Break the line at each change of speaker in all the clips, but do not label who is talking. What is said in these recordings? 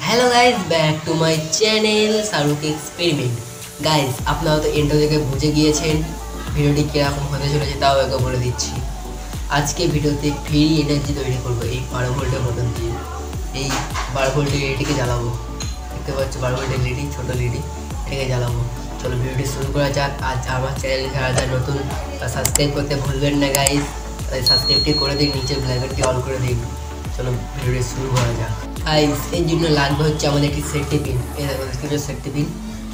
Hello guys, back to my channel Shahrukh experiment. Guys, আপনারা তো এন্ট্রো থেকে বুঝে গিয়েছেন ভিডিওটি কীরকম হতে চলেছে, তাও একবার বলে দিচ্ছি। আজকে ভিডিওতে ফ্রি এনার্জি তৈরি করবো এই 12 ভোল্টের মোটর দিয়ে। এই 12 ভোল্টের এটিকে জ্বালাবো, দেখতে পাচ্ছ 12 ভোল্টের লিডি, ছোটো লিডি, এটাকে জ্বালাবো। চলো ভিডিওটি শুরু করা যাক। আজ আমার চ্যানেল যারা যারা নতুন সাবস্ক্রাইব করতে ভুলবেন না গাইস, সাবস্ক্রাইবটি করে দিন, নিচে ব্ল্যাকটি অন করে দিন। চলো ভিডিওটি শুরু করা যাক। গাইস, এর জন্য লাগবে হচ্ছে আমাদের একটি সেফটি পিন। এই দেখো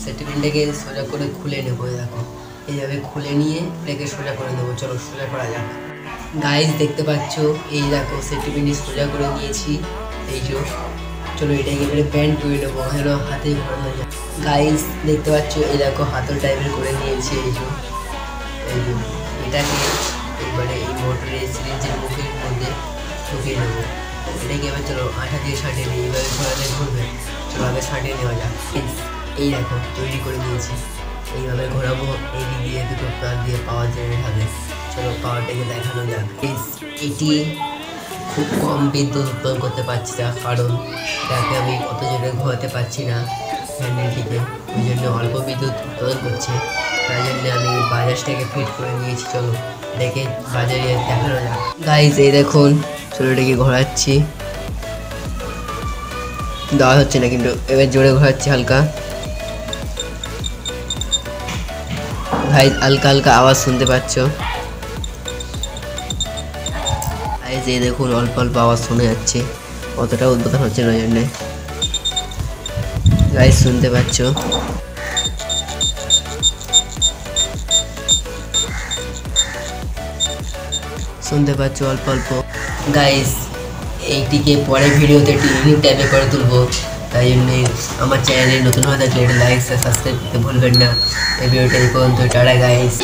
সেফটি পিনটাকে সোজা করে খুলে নেবো। দেখো এইভাবে খুলে নিয়ে এটাকে সোজা করে নেবো। চলো সোজা করা যাক। গাইস, দেখতে পাচ্ছ এই দেখো সেফটি পিনটি সোজা করে নিয়েছি। এই যে চলো এটাকে এবারে ব্যান্ড করে নেবো, যেন হাতে ঘোরানো যায়। গাইস, দেখতে পাচ্ছ এই দেখো হাতল টাইপের করে নিয়েছি। এই যে এটাকে এবারে এই মোটরের সিরিঞ্জের মুখের মধ্যে ঢুকিয়ে নেবো। এটাকে এবার চলো আঠা দিয়ে সাঁটিয়ে নিই। এবারে ঘোরালে ঘুরবে। চলো আগে সাঁটিয়ে নেওয়া যাক। এই দেখো তৈরি করে নিয়েছি। এইভাবে ঘোরাবো, এই দিক দিয়ে দুটো প্লাগ দিয়ে পাওয়ার জেনারেট হবে। চলো পাওয়ারটাকে দেখানো যাক। এটি খুব কম বিদ্যুৎ উৎপাদন করতে পারছি না, কারণ এটাকে আমি অত জোরে ঘোরাতে পারছি না হ্যান্ডেলটিতে, ওই জন্য অল্প বিদ্যুৎ উৎপাদন করছে। তাই জন্য আমি বাজাজটাকে ফিট করে নিয়েছি। চলো দেখে বাজারে দেখানো যাক। গাইস, এই দেখুন চলো এটাকে ঘোরাচ্ছি, দেওয়া হচ্ছে না কিন্তু এবার জোরে ঘোরাচ্ছি হালকা। গাইস, হালকা হালকা আওয়াজ শুনতে পাচ্ছ। গাইস, এই দেখুন অল্প অল্প আওয়াজ শোনা যাচ্ছে, অতটা উদ্বোধন হচ্ছে না জন্য। গাইস, শুনতে পাচ্ছ? শুনতে পাচ্ছ অল্প অল্প। গাইস, এইটিকে পরের ভিডিওতে একটি ইউনিক টাইপে করে তুলবো, তাই জন্য আমার চ্যানেলে নতুন হয়ে থাকলে এটা লাইক সাবস্ক্রাইব করতে ভুলবেন না। এই ভিডিওটা এই পর্যন্ত। Tata guys.